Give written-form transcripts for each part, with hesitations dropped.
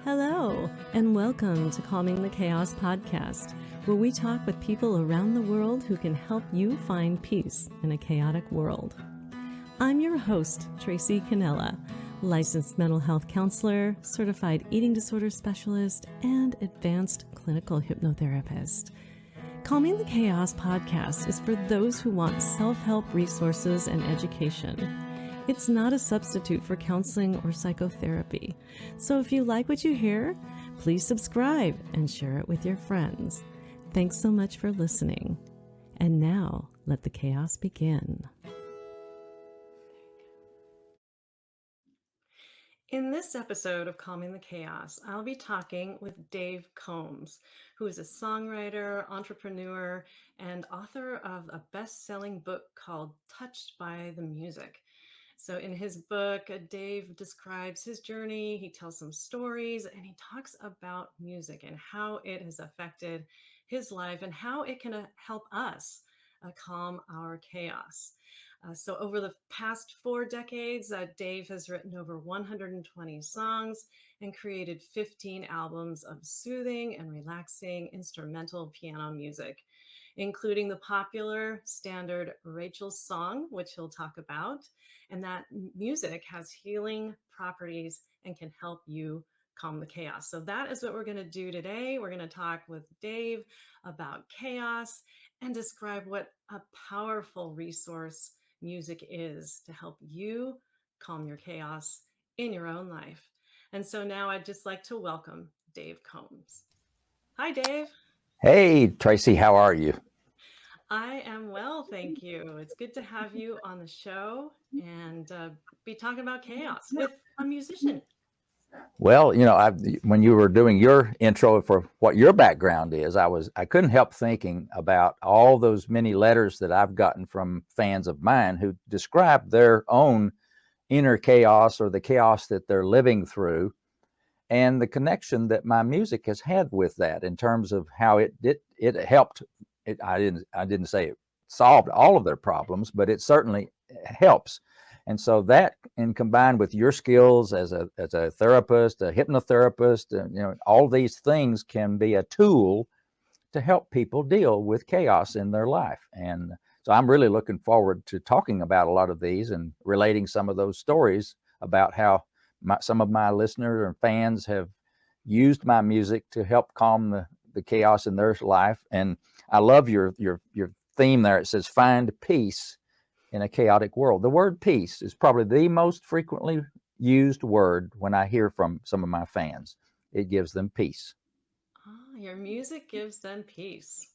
Hello, and welcome to Calming the Chaos podcast, where we talk with people around the world who can help you find peace in a chaotic world. I'm your host, Tracy Canella, licensed mental health counselor, certified eating disorder specialist, and advanced clinical hypnotherapist. Calming the Chaos podcast is for those who want self-help resources and education. It's not a substitute for counseling or psychotherapy. So if you like what you hear, please subscribe and share it with your friends. Thanks so much for listening. And now, let the chaos begin. In this episode of Calming the Chaos, I'll be talking with Dave Combs, who is a songwriter, entrepreneur, and author of a best-selling book called Touched by the Music. So in his book, Dave describes his journey, he tells some stories, and he talks about music and how it has affected his life and how it can help us calm our chaos. So over the past 4 decades, Dave has written over 120 songs and created 15 albums of soothing and relaxing instrumental piano music, including the popular standard Rachel's Song, which he'll talk about. And that music has healing properties and can help you calm the chaos. So that is what we're going to do today. We're going to talk with Dave about chaos and describe what a powerful resource music is to help you calm your chaos in your own life. And so now I'd just like to welcome Dave Combs. Hi, Dave. Hey, Tracy, how are you? I am well, thank you. It's good to have you on the show and be talking about chaos with a musician. Well, when you were doing your intro for what your background is, I couldn't help thinking about all those many letters that I've gotten from fans of mine who describe their own inner chaos or the chaos that they're living through, and the connection that my music has had with that in terms of how it helped. I didn't say it solved all of their problems, but it certainly helps. And so that, and combined with your skills as a therapist, a hypnotherapist, all these things can be a tool to help people deal with chaos in their life. And so I'm really looking forward to talking about a lot of these and relating some of those stories about how some of my listeners and fans have used my music to help calm the chaos in their life. And I love your theme there. It says, find peace in a chaotic world. The word peace is probably the most frequently used word when I hear from some of my fans. It gives them peace. Oh, your music gives them peace.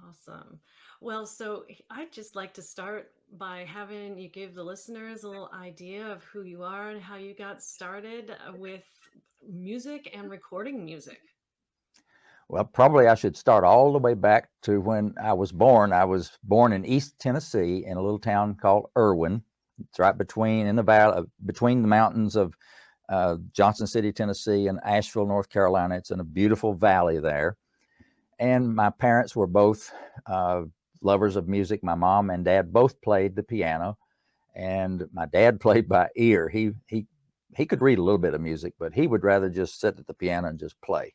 Awesome. Well, so I'd just like to start by having you give the listeners a little idea of who you are and how you got started with music and recording music. Well, probably I should start all the way back to when I was born. I was born in East Tennessee in a little town called Irwin. It's right between in the valley, between the mountains of Johnson City, Tennessee, and Asheville, North Carolina. It's in a beautiful valley there. And my parents were both lovers of music. My mom and dad both played the piano, and my dad played by ear. He could read a little bit of music, but he would rather just sit at the piano and just play.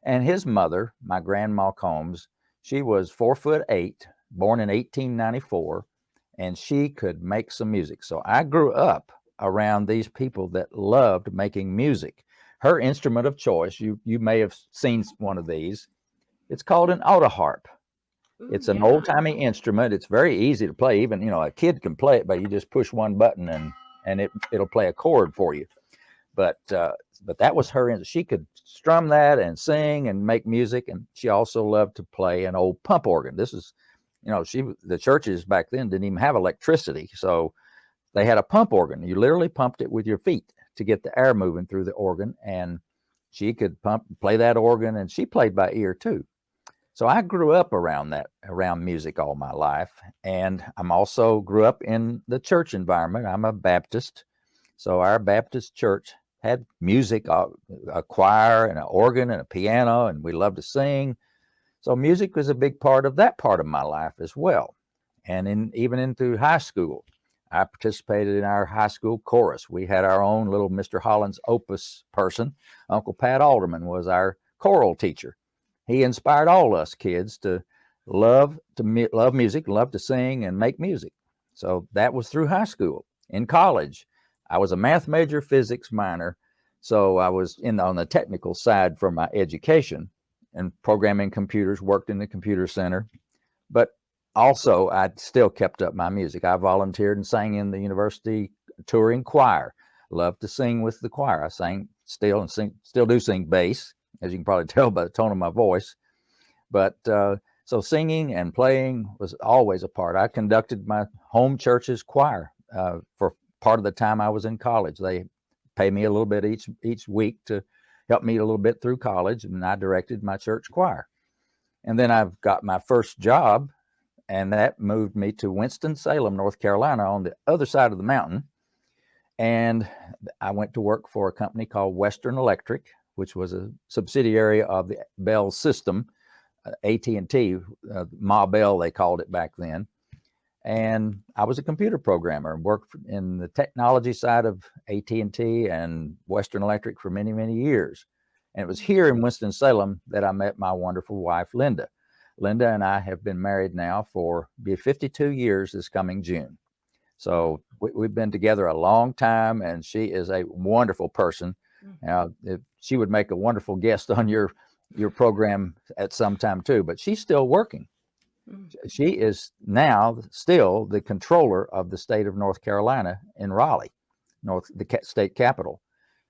And his mother, my grandma Combs, she was 4'8", born in 1894, and she could make some music. So I grew up around these people that loved making music. Her instrument of choice, you may have seen one of these. It's called an autoharp. Ooh, It's an yeah. old-timey instrument. It's very easy to play. Even, a kid can play it, but you just push one button and it'll play a chord for you. But that was her. She could strum that and sing and make music, and she also loved to play an old pump organ. This is, the churches back then didn't even have electricity, so they had a pump organ. You literally pumped it with your feet to get the air moving through the organ, and she could play that organ, and she played by ear too. So I grew up around music all my life, and I'm also grew up in the church environment. I'm a Baptist, so our Baptist church had music, a choir and an organ and a piano, and we loved to sing. So music was a big part of that part of my life as well. And even into high school, I participated in our high school chorus. We had our own little Mr. Holland's Opus person. Uncle Pat Alderman was our choral teacher. He inspired all us kids to love music, love to sing and make music. So that was through high school. In college, I was a math major, physics minor, so I was on the technical side for my education and programming computers, worked in the computer center. But also, I still kept up my music. I volunteered and sang in the university touring choir. Loved to sing with the choir. I sang still and still do sing bass, as you can probably tell by the tone of my voice. But so singing and playing was always a part. I conducted my home church's choir for part of the time I was in college. They pay me a little bit each week to help me a little bit through college, and I directed my church choir. And then I've got my first job, and that moved me to Winston-Salem, North Carolina, on the other side of the mountain. And I went to work for a company called Western Electric, which was a subsidiary of the Bell system, AT&T, Ma Bell they called it back then. And I was a computer programmer and worked in the technology side of AT&T and Western Electric for many, many years. And it was here in Winston-Salem that I met my wonderful wife, Linda. Linda and I have been married now for 52 years this coming June. So we've been together a long time, and she is a wonderful person. Now, she would make a wonderful guest on your program at some time too, but she's still working. She is now still the controller of the state of North Carolina in Raleigh, the state capital.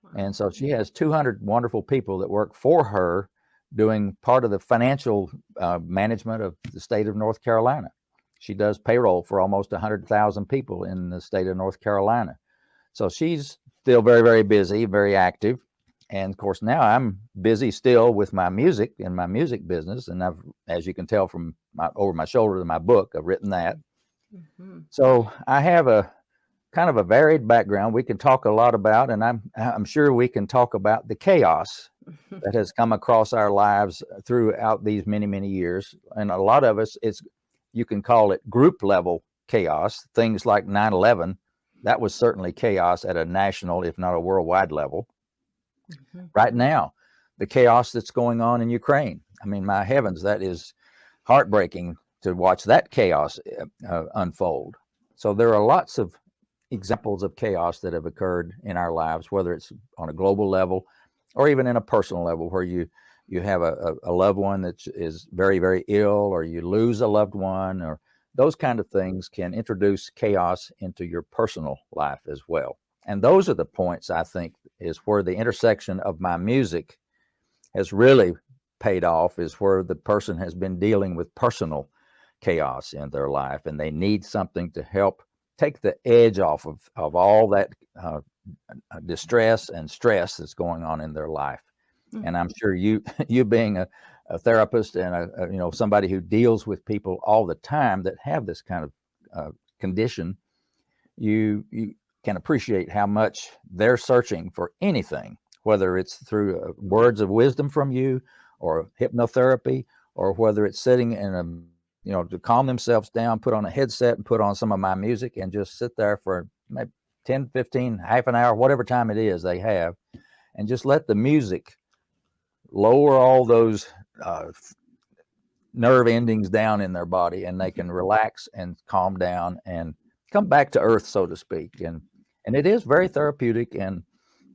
Wow. And so she has 200 wonderful people that work for her doing part of the financial management of the state of North Carolina. She does payroll for almost 100,000 people in the state of North Carolina. So she's still very, very busy, very active. And of course, now I'm busy still with my music and my music business. And I've, as you can tell from over my shoulder to my book, I've written that. Mm-hmm. So I have a kind of a varied background we can talk a lot about, and I'm sure we can talk about the chaos that has come across our lives throughout these many, many years. And a lot of us, you can call it group level chaos. Things like 9/11, that was certainly chaos at a national, if not a worldwide level. Mm-hmm. Right now, the chaos that's going on in Ukraine. I mean, my heavens, that is heartbreaking to watch that chaos unfold. So there are lots of examples of chaos that have occurred in our lives, whether it's on a global level or even in a personal level, where you have a loved one that is very, very ill, or you lose a loved one, or those kind of things can introduce chaos into your personal life as well. And those are the points, I think, is where the intersection of my music has really paid off, is where the person has been dealing with personal chaos in their life, and they need something to help take the edge off of all that distress and stress that's going on in their life. Mm-hmm. And I'm sure you being a therapist and somebody who deals with people all the time that have this kind of condition, you can appreciate how much they're searching for anything, whether it's through words of wisdom from you, or hypnotherapy, or whether it's sitting in to calm themselves down, put on a headset and put on some of my music and just sit there for maybe 10, 15, half an hour, whatever time it is they have, and just let the music lower all those nerve endings down in their body, and they can relax and calm down and come back to earth, so to speak. And it is very therapeutic. And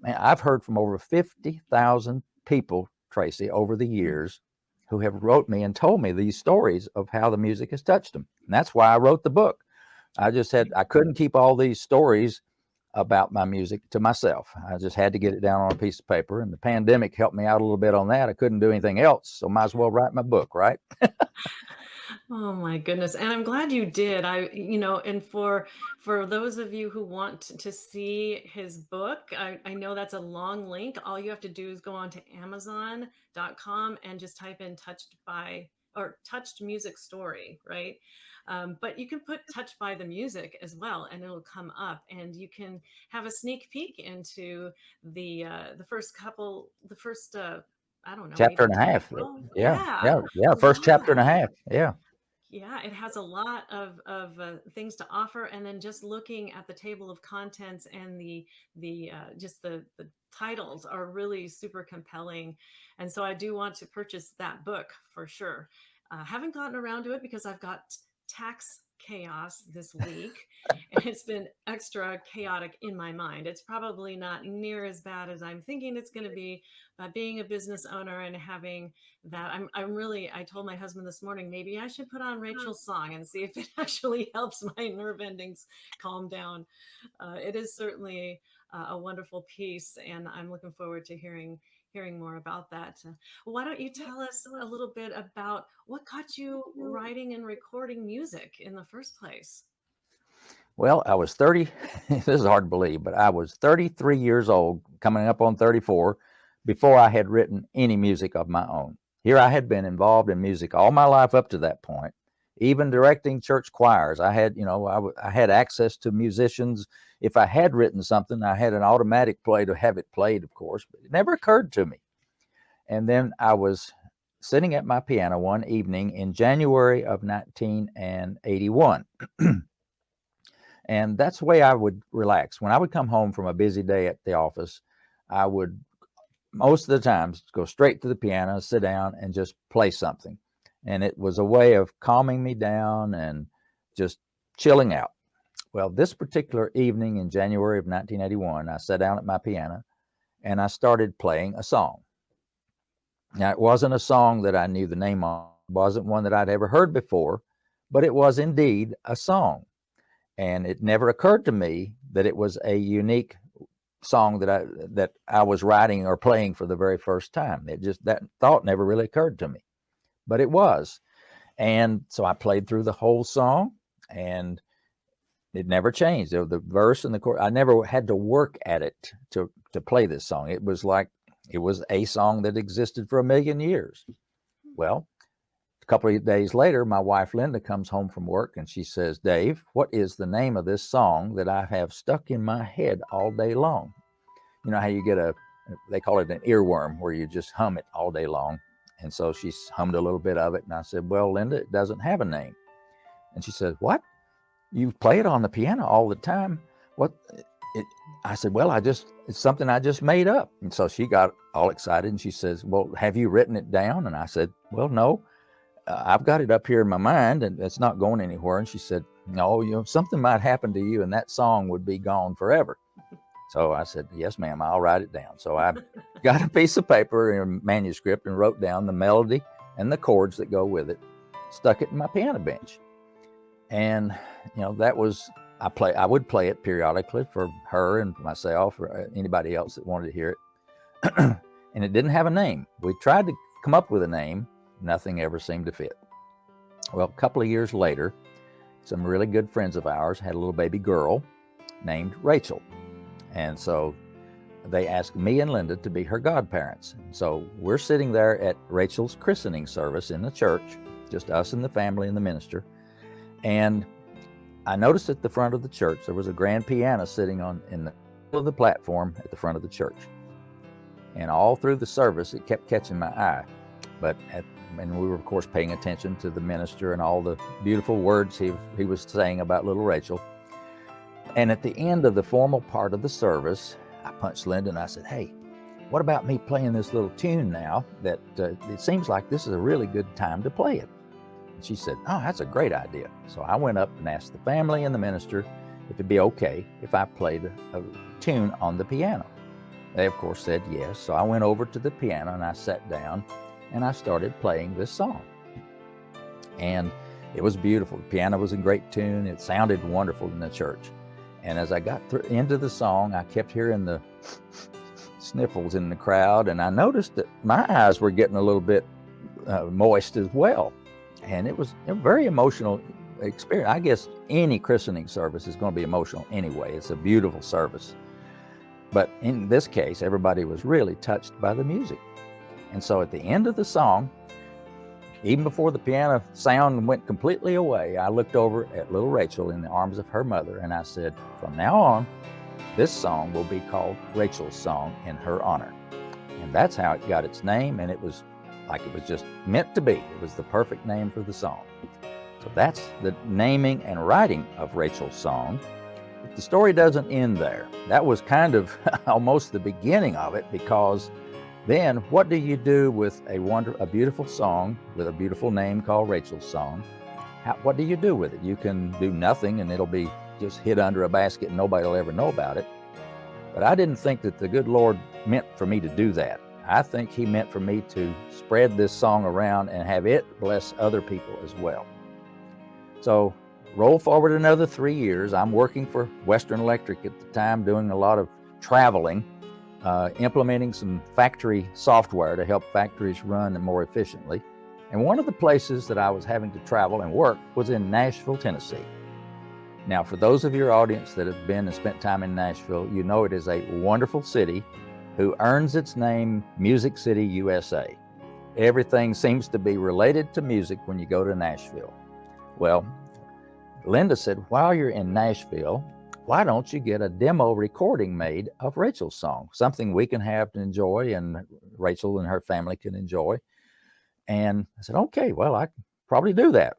man, I've heard from over 50,000 people, Tracy, over the years, who have wrote me and told me these stories of how the music has touched them. And that's why I wrote the book. I couldn't keep all these stories about my music to myself. I just had to get it down on a piece of paper, and the pandemic helped me out a little bit on that. I couldn't do anything else, so might as well write my book, right? Oh my goodness. And I'm glad you did. And for those of you who want to see his book, I know that's a long link. All you have to do is go on to Amazon.com and just type in touched music story, right? But you can put touched by the music as well, and it'll come up, and you can have a sneak peek into the first I don't know, chapter maybe and a half. 12. Yeah. Yeah. First chapter and a half. Yeah. Yeah, it has a lot of things to offer, and then just looking at the table of contents and the just the titles are really super compelling, and so I do want to purchase that book for sure. Haven't gotten around to it because I've got tax chaos this week, and it's been extra chaotic in my mind. It's probably not near as bad as I'm thinking it's going to be, but being a business owner and having that I'm really I told my husband this morning maybe I should put on Rachel's song and see if it actually helps my nerve endings calm down. It is certainly a wonderful piece, and I'm looking forward to hearing more about that. Why don't you tell us a little bit about what got you writing and recording music in the first place? Well, I was 30, this is hard to believe, but I was 33 years old, coming up on 34, before I had written any music of my own. Here I had been involved in music all my life up to that point, even directing church choirs. I had, I had access to musicians. If I had written something, I had an automatic play to have it played, of course, but it never occurred to me. And then I was sitting at my piano one evening in January of 1981. And that's the way I would relax. When I would come home from a busy day at the office, I would most of the time go straight to the piano, sit down, and just play something. And it was a way of calming me down and just chilling out. Well, this particular evening in January of 1981, I sat down at my piano and I started playing a song. Now, it wasn't a song that I knew the name of, it wasn't one that I'd ever heard before, but it was indeed a song. And it never occurred to me that it was a unique song that I was writing or playing for the very first time. It just, that thought never really occurred to me, but it was. And so I played through the whole song, and it never changed. The verse and the chorus, I never had to work at it to play this song. It was like it was a song that existed for a million years. Well, a couple of days later, my wife Linda comes home from work and she says, "Dave, what is the name of this song that I have stuck in my head all day long?" You know how you get they call it an earworm, where you just hum it all day long. And so she hummed a little bit of it, and I said, "Well, Linda, it doesn't have a name." And she said, "What? You play it on the piano all the time? What?" It, I said, "Well, it's something I just made up." And so she got all excited and she says, "Well, have you written it down?" And I said, "Well, no. I've got it up here in my mind and it's not going anywhere." And she said, "No, something might happen to you and that song would be gone forever." So I said, "Yes, ma'am, I'll write it down." So I got a piece of paper and a manuscript and wrote down the melody and the chords that go with it, stuck it in my piano bench. And, that was, I would play it periodically for her and myself or anybody else that wanted to hear it. And it didn't have a name. We tried to come up with a name. Nothing ever seemed to fit. Well, a couple of years later, some really good friends of ours had a little baby girl named Rachel. And so they asked me and Linda to be her godparents. So we're sitting there at Rachel's christening service in the church, just us and the family and the minister. And I noticed at the front of the church, there was a grand piano sitting in the middle of the platform at the front of the church. And all through the service, it kept catching my eye. And we were, of course, paying attention to the minister and all the beautiful words he was saying about little Rachel. And at the end of the formal part of the service, I punched Linda and I said, "Hey, what about me playing this little tune now that it seems like this is a really good time to play it?" And she said, "Oh, that's a great idea." So I went up and asked the family and the minister if it'd be okay if I played a tune on the piano. They, of course, said yes. So I went over to the piano and I sat down and I started playing this song. And it was beautiful. The piano was in great tune. It sounded wonderful in the church. And as I got into the song, I kept hearing the sniffles in the crowd, and I noticed that my eyes were getting a little bit moist as well. And it was a very emotional experience. I guess any christening service is going to be emotional anyway. It's a beautiful service. But in this case, everybody was really touched by the music. And so at the end of the song, even before the piano sound went completely away, I looked over at little Rachel in the arms of her mother and I said, "From now on, this song will be called Rachel's Song in her honor." And that's how it got its name, and it was like it was just meant to be. It was the perfect name for the song. So that's the naming and writing of Rachel's song. But the story doesn't end there. That was kind of almost the beginning of it, because then what do you do with a beautiful song with a beautiful name called Rachel's Song? What do you do with it? You can do nothing and it'll be just hid under a basket and nobody will ever know about it. But I didn't think that the good Lord meant for me to do that. I think he meant for me to spread this song around and have it bless other people as well. So roll forward another 3 years. I'm working for Western Electric at the time, doing a lot of traveling, implementing some factory software to help factories run more efficiently. And one of the places that I was having to travel and work was in Nashville, Tennessee. Now, for those of your audience that have been and spent time in Nashville, you know it is a wonderful city who earns its name Music City, USA. Everything seems to be related to music when you go to Nashville. Well, Linda said, while you're in Nashville, why don't you get a demo recording made of Rachel's song, something we can have to enjoy and Rachel and her family can enjoy. And I said, okay, well, I can probably do that.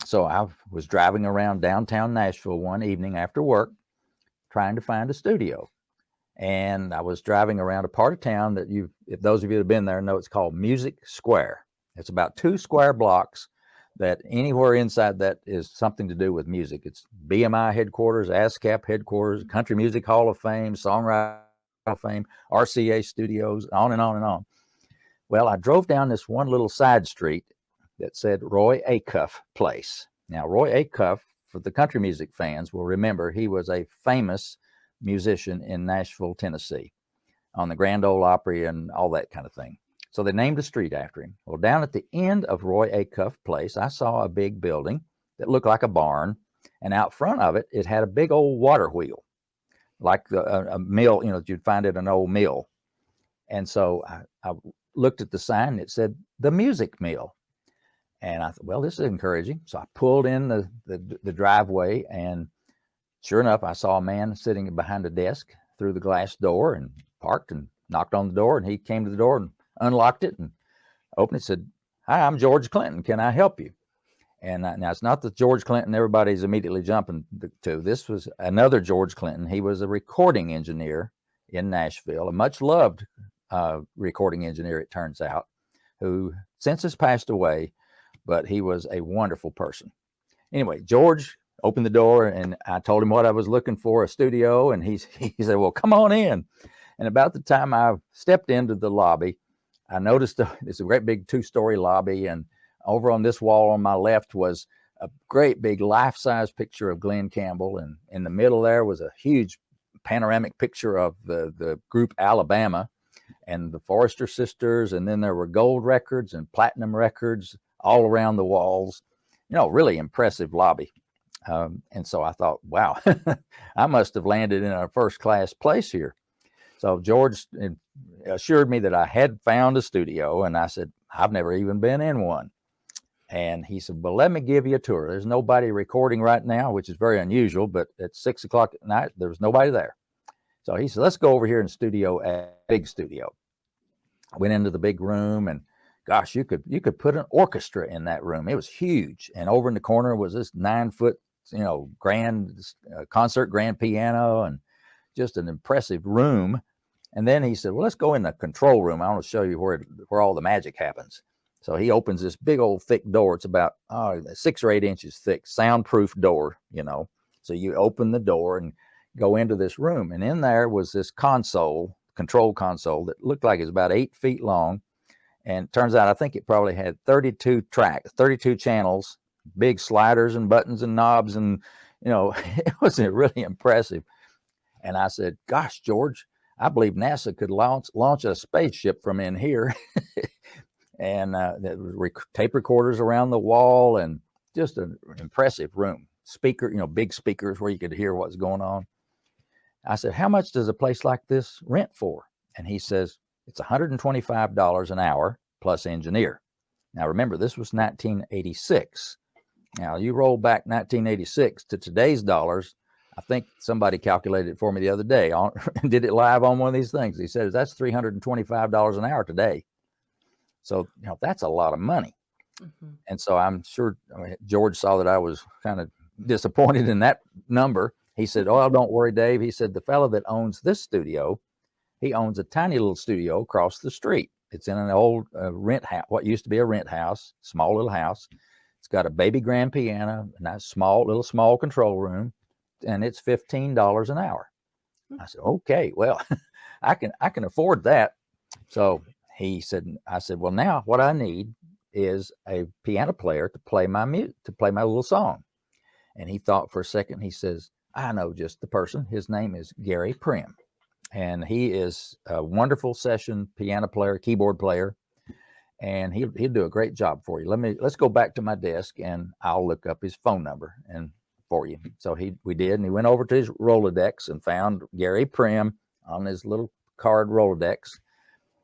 So I was driving around downtown Nashville one evening after work, trying to find a studio. And I was driving around a part of town that if those of you that have been there know, it's called Music Square. It's about 2 square blocks that anywhere inside that is something to do with music. It's BMI headquarters, ASCAP headquarters, Country Music Hall of Fame, Songwriter Hall of Fame, RCA studios, on and on and on. Well, I drove down this one little side street that said Roy Acuff Place. Now, Roy Acuff, for the country music fans, will remember he was a famous musician in Nashville, Tennessee, on the Grand Ole Opry and all that kind of thing. So they named a street after him. Well, down at the end of Roy Acuff Place, I saw a big building that looked like a barn, and out front of it, it had a big old water wheel, like a mill, you'd find at an old mill. And so I looked at the sign, and it said, the Music Mill. And I thought, well, this is encouraging. So I pulled in the driveway, and sure enough, I saw a man sitting behind a desk through the glass door and parked and knocked on the door. And he came to the door and unlocked it and opened it and said, hi, I'm George Clinton. Can I help you? And now it's not the George Clinton everybody's immediately jumping to. This was another George Clinton. He was a recording engineer in Nashville, a much loved recording engineer, it turns out, who since has passed away, but he was a wonderful person. Anyway, George opened the door and I told him what I was looking for, a studio. And he said, well, come on in. And about the time I stepped into the lobby, I noticed it's a great big 2-story lobby. And over on this wall on my left was a great big life-size picture of Glenn Campbell. And in the middle there was a huge panoramic picture of the group Alabama and the Forrester sisters. And then there were gold records and platinum records all around the walls. Really impressive lobby. And so I thought, wow, I must have landed in a first-class place here. So George assured me that I had found a studio, and I said, I've never even been in one. And he said, well, let me give you a tour. There's nobody recording right now, which is very unusual, but at 6 o'clock at night, there was nobody there. So he said, let's go over here in studio, a big studio. I went into the big room, and gosh, you could put an orchestra in that room. It was huge. And over in the corner was this 9-foot, grand grand piano, and just an impressive room. And then he said, well, let's go in the control room. I want to show you where all the magic happens. So he opens this big old thick door. It's about 6 or 8 inches thick, soundproof door, So you open the door and go into this room. And in there was this control console that looked like it was about 8 feet long. And it turns out, I think it probably had 32 channels, big sliders and buttons and knobs. And, it was really impressive. And I said, gosh, George, I believe NASA could launch a spaceship from in here. And tape recorders around the wall, and just an impressive room. Big speakers where you could hear what's going on. I said, how much does a place like this rent for? And he says, it's $125 an hour plus engineer. Now, remember, this was 1986. Now, you roll back 1986 to today's dollars. I think somebody calculated it for me the other day, did it live on one of these things. He says that's $325 an hour today. So, that's a lot of money. Mhm. And so I'm sure, I mean, George saw that I was kind of disappointed in that number. He said, "Oh, don't worry, Dave." He said, "The fellow that owns this studio, he owns a tiny little studio across the street. It's in an old rent house, what used to be a rent house, small little house. It's got a baby grand piano, a nice small control room, and it's $15 an hour." I said, "Okay, well, I can afford that." So I said, "Well, now what I need is a piano player to play my little song." And he thought for a second. He says, "I know just the person. His name is Gary Prim, and he is a wonderful session piano player, keyboard player, and he'll do a great job for you. Let's go back to my desk, and I'll look up his phone number and for you." So we did, and he went over to his Rolodex and found Gary Prim on his little card Rolodex,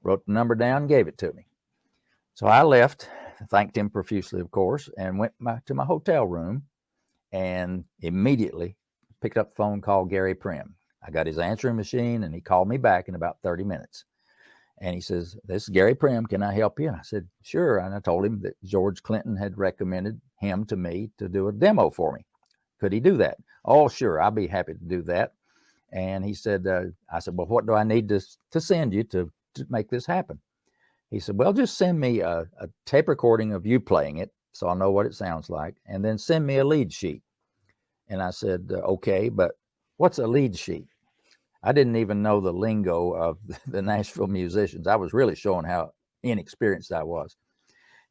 wrote the number down, gave it to me. So I left, thanked him profusely, of course, and went to my hotel room and immediately picked up the phone, called Gary Prim. I got his answering machine, and he called me back in about 30 minutes. And he says, "This is Gary Prim. Can I help you?" And I said, "Sure." And I told him that George Clinton had recommended him to me to do a demo for me. Could he do that? "Oh, sure. I'll be happy to do that." And he said, I said, "Well, what do I need to send you to make this happen?" He said, "Well, just send me a tape recording of you playing it so I'll know what it sounds like, and then send me a lead sheet." And I said, "Okay, but what's a lead sheet?" I didn't even know the lingo of the Nashville musicians. I was really showing how inexperienced I was.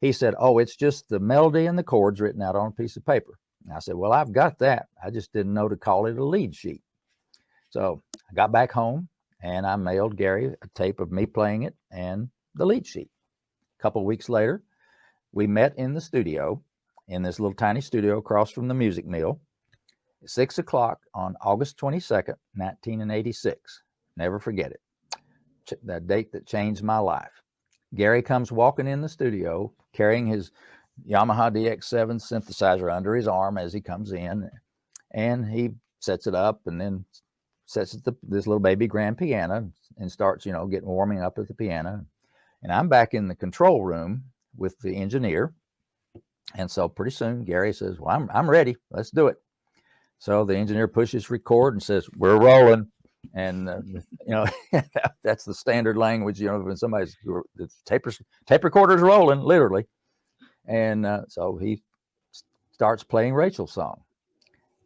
He said, "Oh, it's just the melody and the chords written out on a piece of paper." And I said, "Well, I've got that. I just didn't know to call it a lead sheet." So I got back home and I mailed Gary a tape of me playing it and the lead sheet. A couple of weeks later, we met in the studio, in this little tiny studio across from the music mill, at 6 o'clock on August 22nd, 1986. Never forget it. That date that changed my life. Gary comes walking in the studio carrying his Yamaha DX7 synthesizer under his arm as he comes in, and he sets it up and then sets this little baby grand piano and starts, getting warming up at the piano. And I'm back in the control room with the engineer. And so pretty soon Gary says, "Well, I'm ready. Let's do it." So the engineer pushes record and says, "We're rolling." And that's the standard language. When the tape recorder's rolling, literally. And so he starts playing Rachel's song.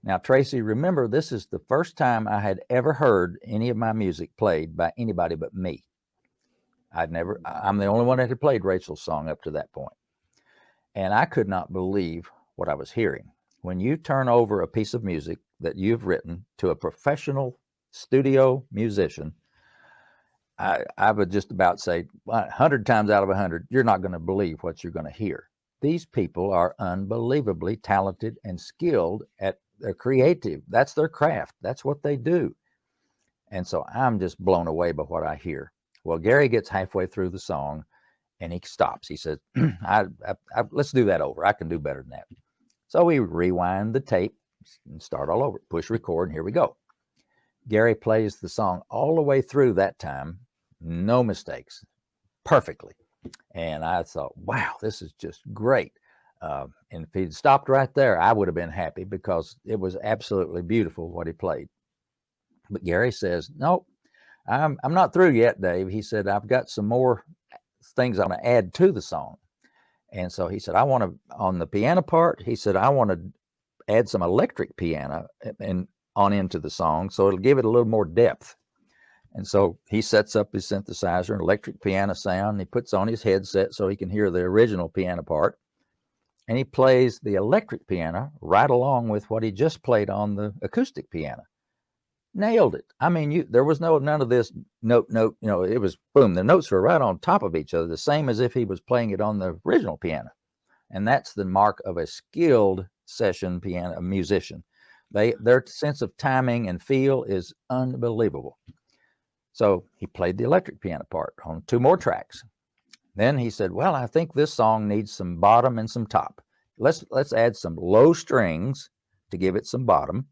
Now, Tracy, remember, this is the first time I had ever heard any of my music played by anybody but me. I'm the only one that had played Rachel's song up to that point. And I could not believe what I was hearing. When you turn over a piece of music that you've written to a professional studio musician, I would just about say 100 times out of 100, you're not going to believe what you're going to hear. These people are unbelievably talented and skilled at their creative. That's their craft. That's what they do. And so I'm just blown away by what I hear. Well, Gary gets halfway through the song and he stops. He says, "Let's do that over. I can do better than that." So we rewind the tape and start all over. Push record, and here we go. Gary plays the song all the way through that time, no mistakes, perfectly. And I thought, wow, this is just great. And if he'd stopped right there, I would have been happy because it was absolutely beautiful what he played. But Gary says, "No, I'm not through yet, Dave." He said, "I've got some more things I want to add to the song." And so he said, "I want to, on the piano part," he said, "I want to add some electric piano and on into the song so it'll give it a little more depth." And so he sets up his synthesizer, an electric piano sound, and he puts on his headset so he can hear the original piano part. And he plays the electric piano right along with what he just played on the acoustic piano. Nailed it. I mean, there was none of this note. It was boom. The notes were right on top of each other, the same as if he was playing it on the original piano. And that's the mark of a skilled session piano musician. Their sense of timing and feel is unbelievable. So he played the electric piano part on 2 more tracks. Then he said, "Well, I think this song needs some bottom and some top. Let's add some low strings to give it some bottom."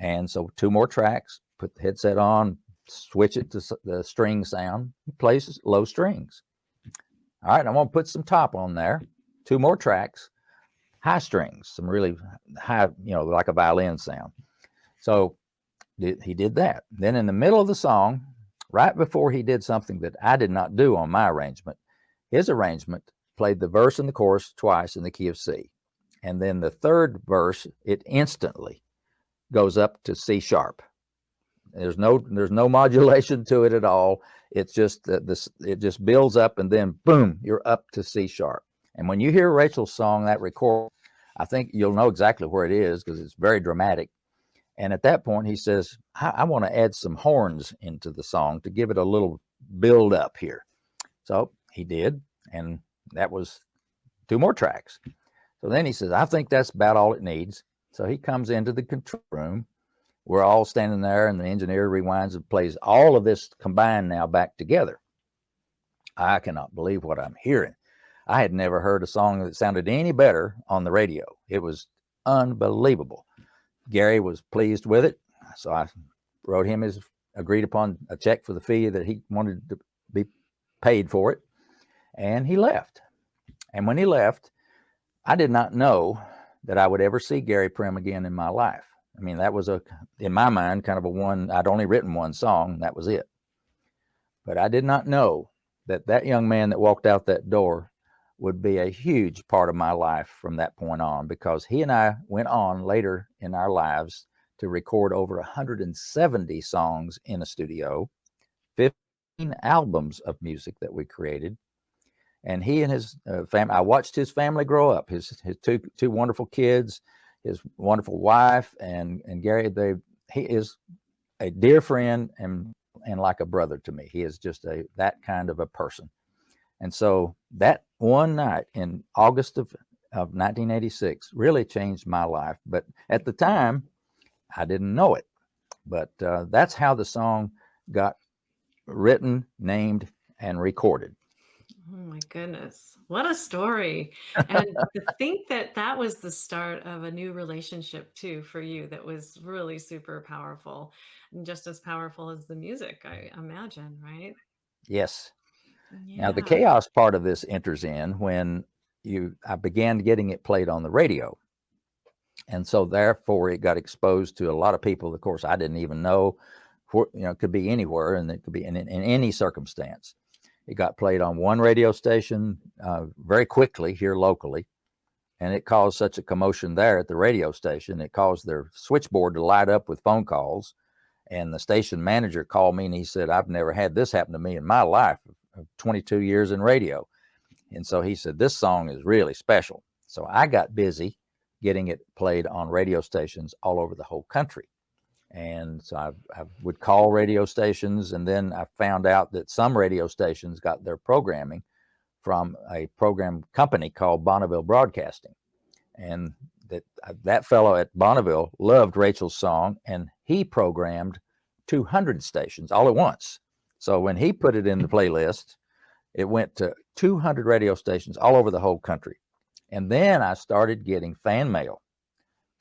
And so 2 more tracks, put the headset on, switch it to the string sound. He plays low strings. All right, I'm going to put some top on there. 2 more tracks, high strings, some really high, like a violin sound. So he did that. Then in the middle of the song, right before he did something that I did not do on my arrangement, his arrangement played the verse and the chorus twice in the key of C. And then the third verse, it instantly goes up to C sharp. There's no modulation to it at all. It's just it just builds up, and then boom, you're up to C sharp. And when you hear Rachel's song, that record, I think you'll know exactly where it is because it's very dramatic. And at that point, he says, I want to add some horns into the song to give it a little build up here. So he did, and that was 2 more tracks. So then he says, I think that's about all it needs. So he comes into the control room. We're all standing there, and the engineer rewinds and plays all of this combined now back together. I cannot believe what I'm hearing. I had never heard a song that sounded any better on the radio. It was unbelievable. Gary was pleased with it, so I wrote him his agreed upon a check for the fee that he wanted to be paid for it, and he left. And when he left, I did not know that I would ever see Gary Prim again in my life. I mean, that was in my mind, kind of a one. I'd only written one song, and that was it. But I did not know that that young man that walked out that door would be a huge part of my life from that point on, because he and I went on later in our lives to record over 170 songs in a studio, 15 albums of music that we created. And he and his family, I watched his family grow up, his two wonderful kids, his wonderful wife, and Gary. He is a dear friend and like a brother to me. He is just that kind of a person. And so that one night in August of 1986 really changed my life. But at the time, I didn't know it. But that's how the song got written, named, and recorded. Oh my goodness. What a story. And to think that that was the start of a new relationship too for you that was really super powerful, and just as powerful as the music, I imagine, right? Yes. Now the Yeah. chaos part of this enters in when I began getting it played on the radio. And so therefore it got exposed to a lot of people. Of course, I didn't even know, it could be anywhere, and it could be in any circumstance. It got played on one radio station very quickly here locally, and it caused such a commotion there at the radio station. It caused their switchboard to light up with phone calls, and the station manager called me and he said, I've never had this happen to me in my life of 22 years in radio. And so he said, this song is really special. So I got busy getting it played on radio stations all over the whole country. And so I would call radio stations, and then I found out that some radio stations got their programming from a program company called Bonneville Broadcasting. And that fellow at Bonneville loved Rachel's song, and he programmed 200 stations all at once. So when he put it in the playlist, it went to 200 radio stations all over the whole country. And then I started getting fan mail.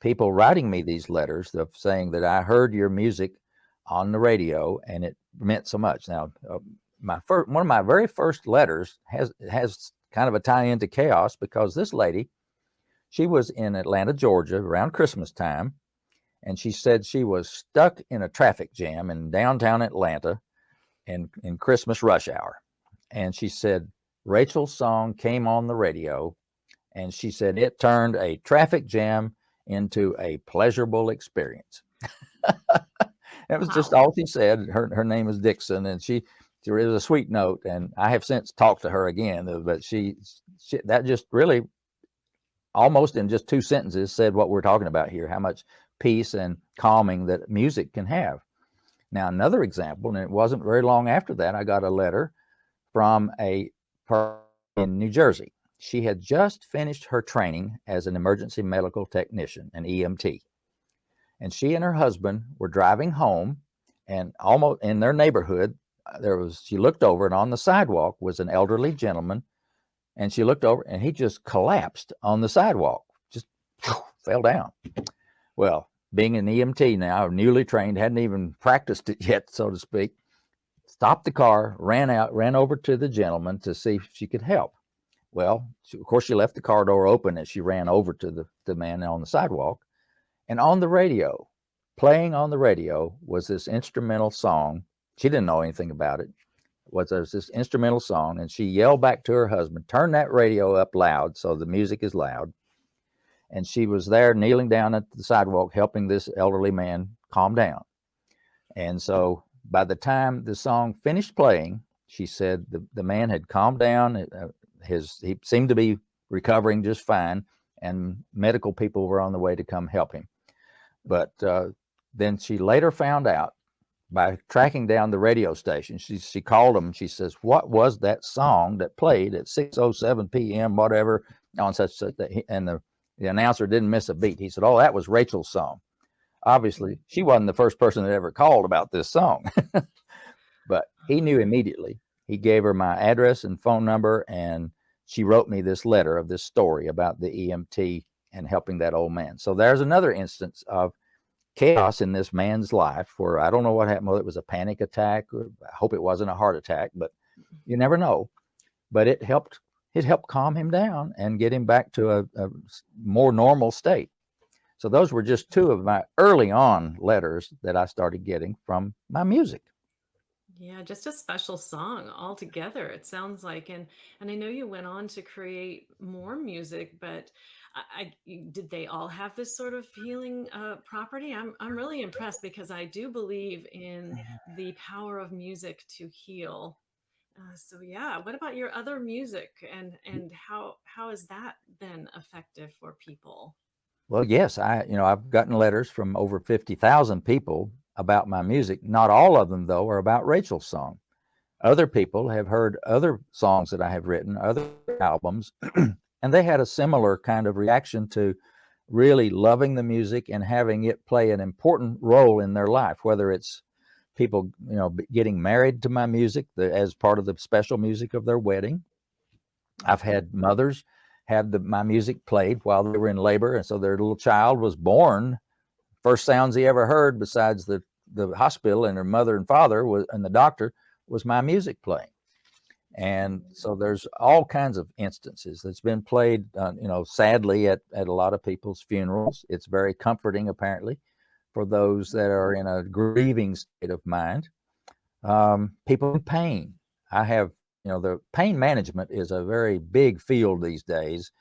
People writing me these letters of saying that I heard your music on the radio and it meant so much. Now, one of my very first letters has kind of a tie into chaos, because this lady, she was in Atlanta, Georgia around Christmas time, and she said she was stuck in a traffic jam in downtown Atlanta in Christmas rush hour. And she said Rachel's song came on the radio, and she said it turned a traffic jam into a pleasurable experience. That was just all she said. Her name is Dixon, and she was a sweet note. And I have since talked to her again, but she that just really almost in just 2 sentences said what we're talking about here, how much peace and calming that music can have. Now, another example, and it wasn't very long after that, I got a letter from a person in New Jersey. She had just finished her training as an emergency medical technician, an EMT. And she and her husband were driving home, and almost in their neighborhood, she looked over, and on the sidewalk was an elderly gentleman, and she looked over, and he just collapsed on the sidewalk, just fell down. Well, being an EMT now, newly trained, hadn't even practiced it yet, so to speak, stopped the car, ran over to the gentleman to see if she could help. Well, of course, she left the car door open and she ran over to the man on the sidewalk. And on the radio, playing on the radio, was this instrumental song. She didn't know anything about it. Was this instrumental song, and she yelled back to her husband, "Turn that radio up loud so the music is loud." And she was there kneeling down at the sidewalk helping this elderly man calm down. And so by the time the song finished playing, she said the man had calmed down. He seemed to be recovering just fine, and medical people were on the way to come help him. But then she later found out by tracking down the radio station. She called them. She says, "What was that song that played at 6:07 p.m. whatever on such?" And the announcer didn't miss a beat. He said, "Oh, that was Rachel's song." Obviously, she wasn't the first person that ever called about this song, but he knew immediately. He gave her my address and phone number, and she wrote me this letter of this story about the EMT and helping that old man. So there's another instance of chaos in this man's life where I don't know what happened, whether it was a panic attack, or I hope it wasn't a heart attack, but you never know. But it helped calm him down and get him back to a more normal state. So those were just two of my early on letters that I started getting from my music. Yeah, just a special song altogether, it sounds like. And I know you went on to create more music, but did they all have this sort of healing property? I'm really impressed because I do believe in the power of music to heal. So yeah, what about your other music, and how has that been effective for people? Well, yes, I've gotten letters from over 50,000 people about my music. Not all of them, though, are about Rachel's song. Other people have heard other songs that I have written, other albums, and they had a similar kind of reaction to really loving the music and having it play an important role in their life, whether it's people, getting married to my music as part of the special music of their wedding. I've had mothers have my music played while they were in labor, and so their little child was born. First sounds he ever heard, besides the hospital and her mother and father and the doctor, was my music playing. And so there's all kinds of instances that's been played, sadly at a lot of people's funerals. It's very comforting, apparently, for those that are in a grieving state of mind. People in pain. I have, the pain management is a very big field these days.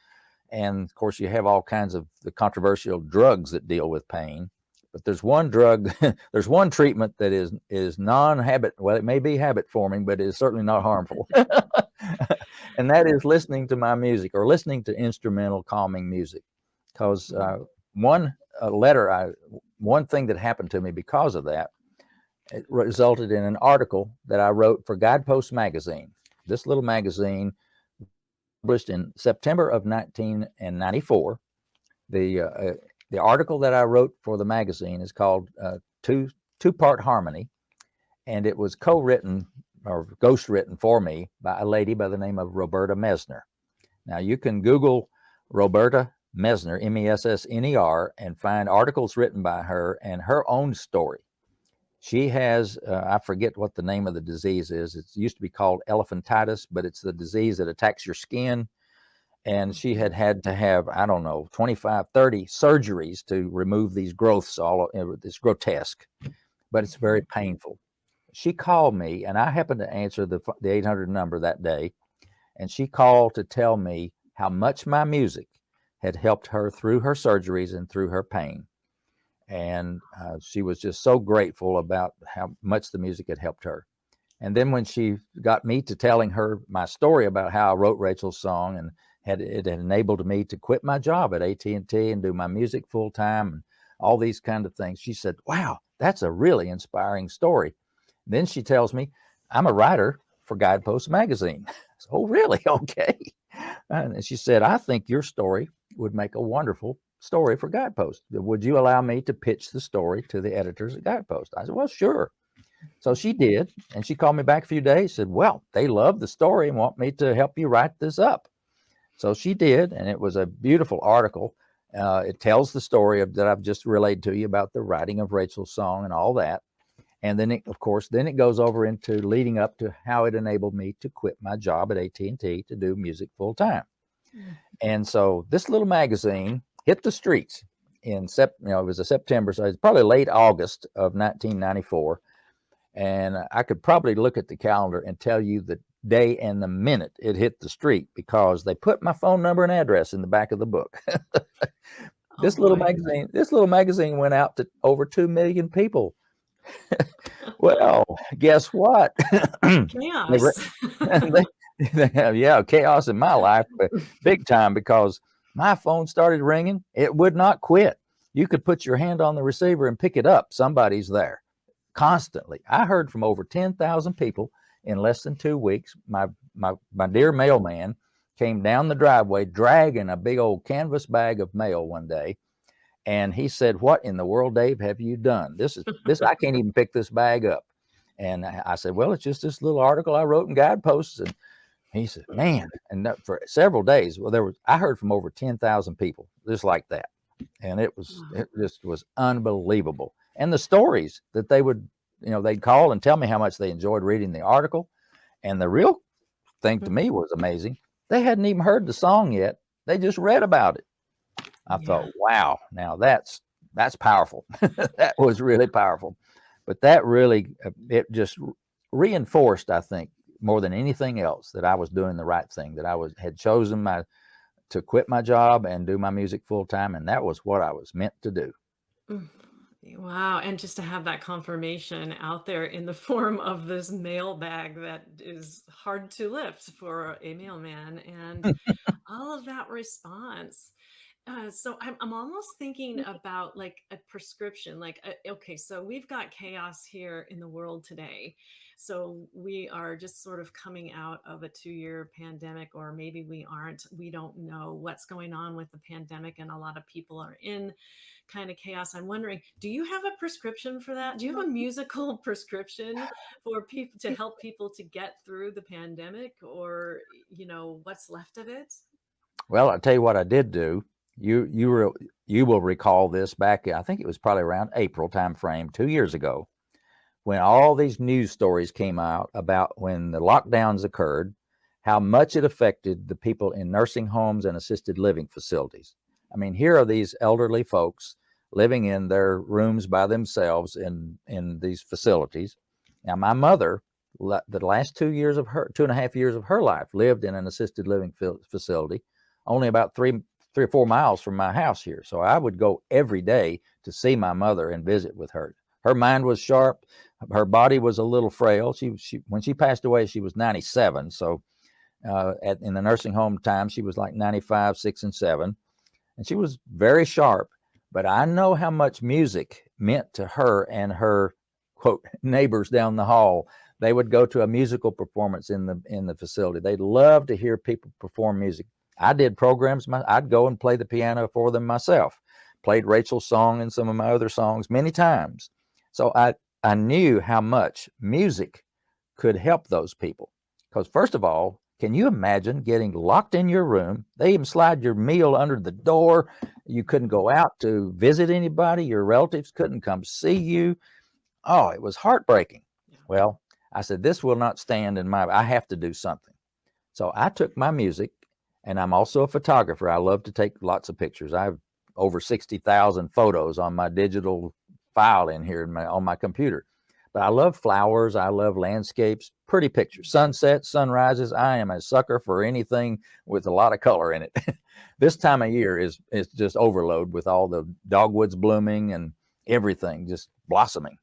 And of course, you have all kinds of the controversial drugs that deal with pain. But there's one drug, there's one treatment that is non-habit. Well, it may be habit forming, but it is certainly not harmful. And that is listening to my music or listening to instrumental calming music. Because one thing that happened to me because of that, it resulted in an article that I wrote for Guidepost magazine. This little magazine, published in September of 1994. The article that I wrote for the magazine is called Two-Part Harmony, and it was co-written or ghost-written for me by a lady by the name of Roberta Messner. Now, you can Google Roberta Messner, Messner, and find articles written by her and her own story. She has, I forget what the name of the disease is. It used to be called elephantitis, but it's the disease that attacks your skin. And she had to have, I don't know, 25, 30 surgeries to remove these growths. It's grotesque, but it's very painful. She called me, and I happened to answer the 800 number that day. And she called to tell me how much my music had helped her through her surgeries and through her pain. And she was just so grateful about how much the music had helped her. And then when she got me to telling her my story about how I wrote Rachel's song, and it had enabled me to quit my job at AT&T and do my music full time and all these kind of things, she said, "Wow, that's a really inspiring story." Then she tells me, "I'm a writer for Guidepost magazine." So, "Oh, really? Okay." And she said, "I think your story would make a wonderful story for Guidepost. Would you allow me to pitch the story to the editors at Guidepost?" I said, "Well, sure." So she did, and she called me back a few days, said, "Well, they love the story and want me to help you write this up." So she did, and it was a beautiful article. It tells the story that I've just relayed to you about the writing of Rachel's song and all that. And then, of course, then it goes over into leading up to how it enabled me to quit my job at AT&T to do music full time. Mm. And so this little magazine hit the streets it was a September, so it's probably late August of 1994. And I could probably look at the calendar and tell you the day and the minute it hit the street because they put my phone number and address in the back of the book. Oh This little boy. magazine went out to over 2 million people. Well, guess what? they, Chaos. yeah, chaos in my life, big time, because my phone started ringing. It would not quit. You could put your hand on the receiver and pick it up. Somebody's there constantly. I heard from over 10,000 people in less than 2 weeks. My dear mailman came down the driveway dragging a big old canvas bag of mail one day. And he said, "What in the world, Dave, have you done? This I can't even pick this bag up." And I said, "Well, it's just this little article I wrote in Guideposts." And he said, "Man," and for several days, well, I heard from over 10,000 people just like that. And it just was unbelievable. And the stories that they'd call and tell me how much they enjoyed reading the article. And the real thing to me was amazing. They hadn't even heard the song yet. They just read about it. I thought, wow, now that's powerful. That was really powerful. But that really, it just reinforced, I think, more than anything else, that I was doing the right thing, that had chosen to quit my job and do my music full time. And that was what I was meant to do. Mm. Wow, and just to have that confirmation out there in the form of this mailbag that is hard to lift for a mailman, and all of that response. So I'm almost thinking about like a prescription. Like, okay, so we've got chaos here in the world today. So we are just sort of coming out of a 2-year pandemic, or maybe we aren't. We don't know what's going on with the pandemic, and a lot of people are in kind of chaos. I'm wondering, do you have a prescription for that? Do you have a musical prescription for people to help people to get through the pandemic, or what's left of it? Well, I'll tell you what I did do. You will recall this back, I think it was probably around April time frame 2 years ago, when all these news stories came out about when the lockdowns occurred, how much it affected the people in nursing homes and assisted living facilities. I mean, here are these elderly folks living in their rooms by themselves in these facilities. Now, my mother, the last 2.5 years of her life, lived in an assisted living facility, only about 3 or 4 miles from my house here. So I would go every day to see my mother and visit with her. Her mind was sharp. Her body was a little frail. When she passed away, she was 97. So in the nursing home time, she was like 95, 6, and 7. And she was very sharp. But I know how much music meant to her and her, quote, neighbors down the hall. They would go to a musical performance in the facility. They loved to hear people perform music. I did programs. I'd go and play the piano for them myself. Played Rachel's song and some of my other songs many times. So I knew how much music could help those people. Because first of all, can you imagine getting locked in your room? They even slide your meal under the door. You couldn't go out to visit anybody. Your relatives couldn't come see you. Oh, it was heartbreaking. Yeah. Well, I said, this will not stand I have to do something. So I took my music, and I'm also a photographer. I love to take lots of pictures. I have over 60,000 photos on my digital file in here on my computer. But I love flowers. I love landscapes, pretty pictures, sunsets, sunrises. I am a sucker for anything with a lot of color in it. This time of year is just overload with all the dogwoods blooming and everything just blossoming.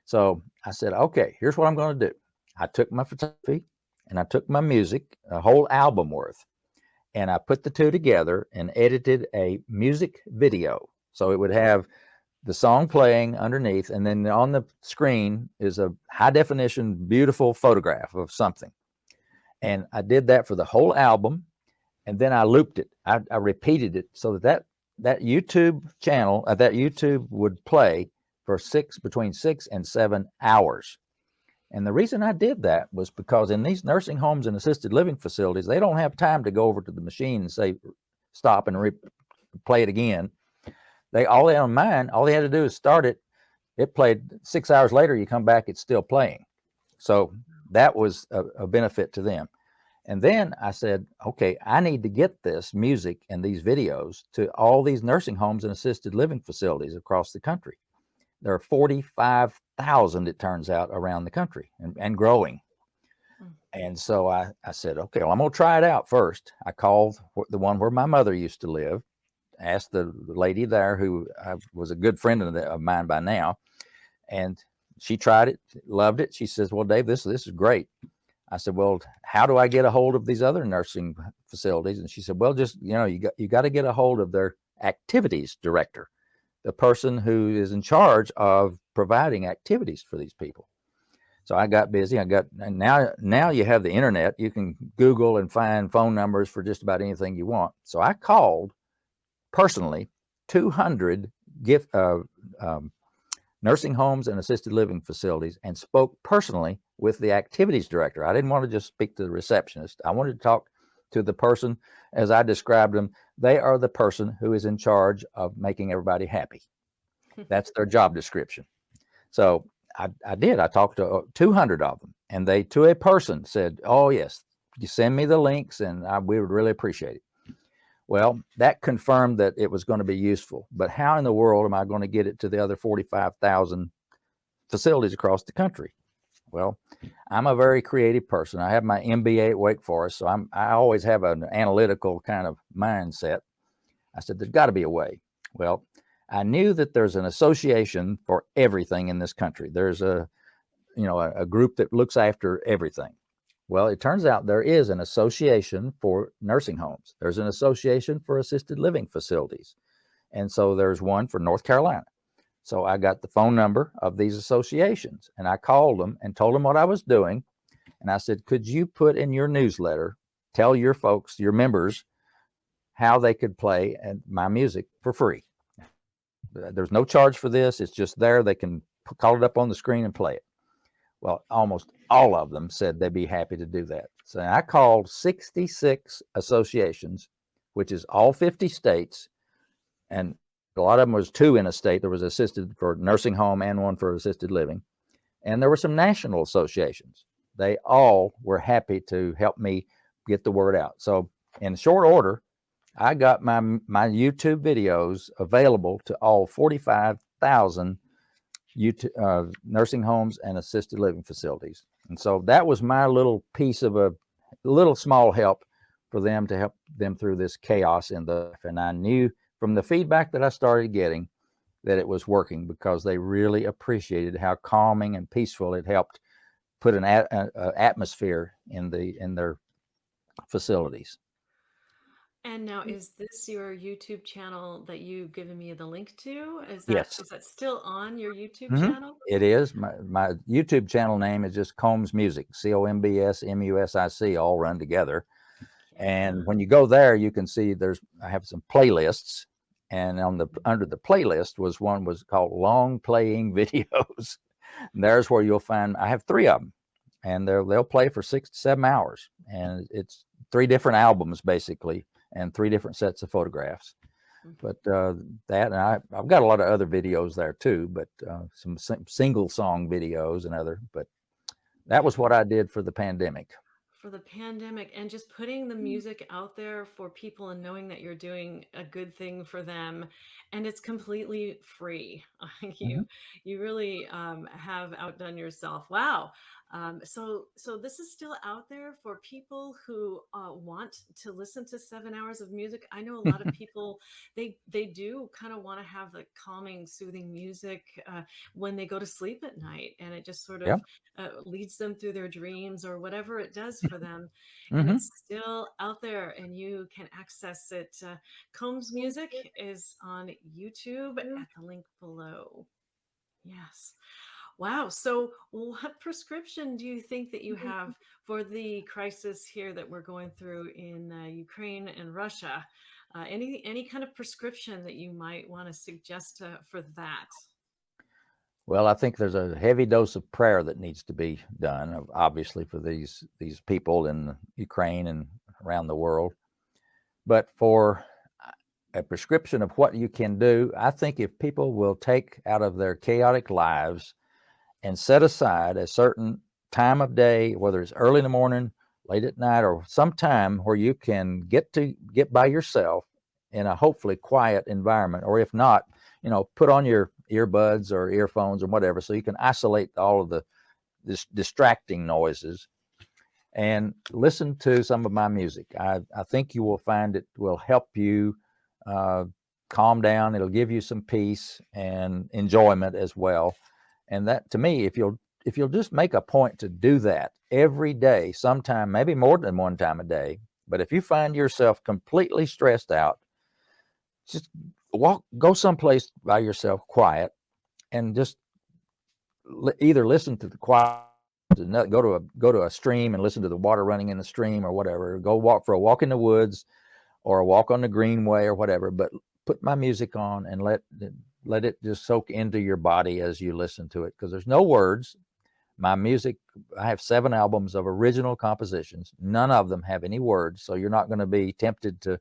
So I said, okay, here's what I'm going to do. I took my photography and I took my music, a whole album worth, and I put the two together and edited a music video. So it would have the song playing underneath, and then on the screen is a high definition, beautiful photograph of something. And I did that for the whole album, and then I looped it. I repeated it so that YouTube channel, that YouTube would play for between 6 and 7 hours. And the reason I did that was because in these nursing homes and assisted living facilities, they don't have time to go over to the machine and say, stop and play it again. All they had to do is start it. it played 6 hours later. You come back, it's still playing. So that was a benefit to them. And then I said, okay, I need to get this music and these videos to all these nursing homes and assisted living facilities across the country. There are 45,000, it turns out, around the country, and growing. Mm. And so I said, okay, well, I'm going to try it out first. I called the one where my mother used to live, asked the lady there, who was a good friend of mine by now, and she tried it, loved it. She says, well, Dave, this is great. I said, well, how do I get a hold of these other nursing facilities? And she said, well, just, you got to get a hold of their activities director, the person who is in charge of providing activities for these people. So I got busy. And now you have the internet. You can Google and find phone numbers for just about anything you want. So I called personally 200 nursing homes and assisted living facilities and spoke personally with the activities director. I didn't want to just speak to the receptionist. I wanted to talk to the person, as I described them. They are the person who is in charge of making everybody happy. That's their job description. So I did. I talked to 200 of them, and they, to a person, said, oh, yes, you send me the links, and we would really appreciate it. Well, that confirmed that it was going to be useful. But how in the world am I going to get it to the other 45,000 facilities across the country? Well, I'm a very creative person. I have my MBA at Wake Forest, so I always have an analytical kind of mindset. I said, there's got to be a way. Well, I knew that there's an association for everything in this country. There's a group that looks after everything. Well, it turns out there is an association for nursing homes. There's an association for assisted living facilities. And so there's one for North Carolina. So I got the phone number of these associations, and I called them and told them what I was doing. And I said, could you put in your newsletter, tell your folks, your members, how they could play my music for free? There's no charge for this. It's just there. They can call it up on the screen and play it. Well, almost all of them said they'd be happy to do that. So I called 66 associations, which is all 50 states. And a lot of them was 2 in a state. There was assisted for nursing home and one for assisted living. And there were some national associations. They all were happy to help me get the word out. So in short order, I got my YouTube videos available to all 45,000 nursing homes and assisted living facilities. And so that was my little piece of a little small help for them, to help them through this chaos in the life. And I knew from the feedback that I started getting that it was working, because they really appreciated how calming and peaceful it helped put an atmosphere in their facilities. And now, is this your YouTube channel that you've given me the link to? Yes. Is that still on your YouTube Mm-hmm. channel? It is. My YouTube channel name is just Combs Music, COMBSMUSIC, all run together. And when you go there, you can see I have some playlists, and under the playlist was called Long Playing Videos. And there's where you'll find, I have 3 of them, and they'll play for 6 to 7 hours, and it's 3 different albums basically, and 3 different sets of photographs. But that, and I've got a lot of other videos there too, but some single song videos and other. But that was what I did for the pandemic. For the pandemic, and just putting the music out there for people and knowing that you're doing a good thing for them, and it's completely free. Mm-hmm. You really have outdone yourself. Wow. So this is still out there for people who want to listen to 7 hours of music. I know a lot of people, they do kind of want to have the calming, soothing music when they go to sleep at night, and it just sort Yeah. of leads them through their dreams or whatever it does for them. And Mm-hmm. it's still out there, and you can access it. Combs Music is on YouTube at the link below. Yes. Wow. So, what prescription do you think that you have for the crisis here that we're going through in Ukraine and Russia? Any kind of prescription that you might want to suggest for that? Well, I think there's a heavy dose of prayer that needs to be done, obviously, for these people in Ukraine and around the world. But for a prescription of what you can do. I think if people will take out of their chaotic lives and set aside a certain time of day, whether it's early in the morning, late at night, or some time where you can get by yourself in a hopefully quiet environment, or if not, put on your earbuds or earphones or whatever, so you can isolate all of the distracting noises and listen to some of my music. I think you will find it will help you uh, calm down. It'll give you some peace and enjoyment as well. And that, to me, if you'll just make a point to do that every day, sometime, maybe more than one time a day, but if you find yourself completely stressed out, just go someplace by yourself, quiet, and just either listen to the quiet, go to a stream and listen to the water running in the stream or whatever. Go walk for a walk in the woods or a walk on the greenway or whatever. But put my music on and let it just soak into your body as you listen to it, because there's no words. My music, I have 7 albums of original compositions. None of them have any words, so you're not going to be tempted to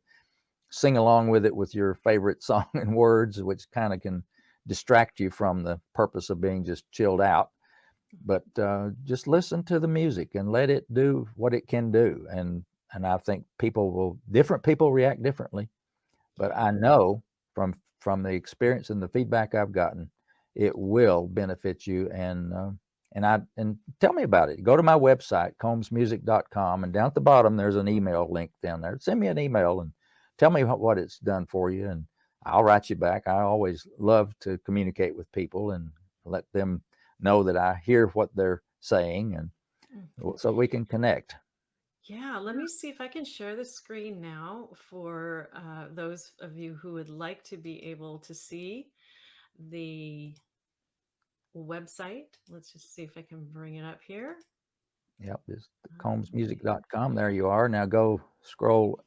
sing along with it with your favorite song and words, which kind of can distract you from the purpose of being just chilled out. But just listen to the music and let it do what it can do. And I think different people react differently. But I know from the experience and the feedback I've gotten, it will benefit you. And tell me about it. Go to my website, combsmusic.com, and down at the bottom there's an email link down there. Send me an email and tell me what it's done for you, and I'll write you back. I always love to communicate with people and let them know that I hear what they're saying, and so we can connect. Yeah, let me see if I can share the screen now for those of you who would like to be able to see the website. Let's just see if I can bring it up here. Yep, it's Okay. combsmusic.com. There you are. Now go scroll.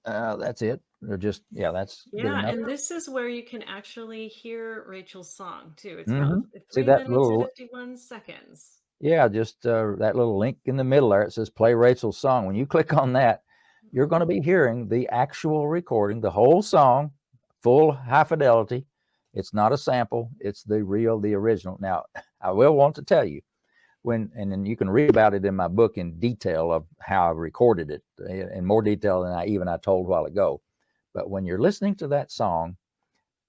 That's it. Or just, yeah, that's good Yeah, enough. and this is where you can actually hear Rachel's song too. It's about Hmm. See 3 that minutes, little, 51 seconds. yeah, just that little link in the middle there. It says play Rachel's song. When you click on that, you're going to be hearing the actual recording, the whole song, full high fidelity. It's not a sample. It's the original. Now, I will want to tell you, and then you can read about it in my book in detail of how I recorded it, in more detail than I told a while ago. But when you're listening to that song,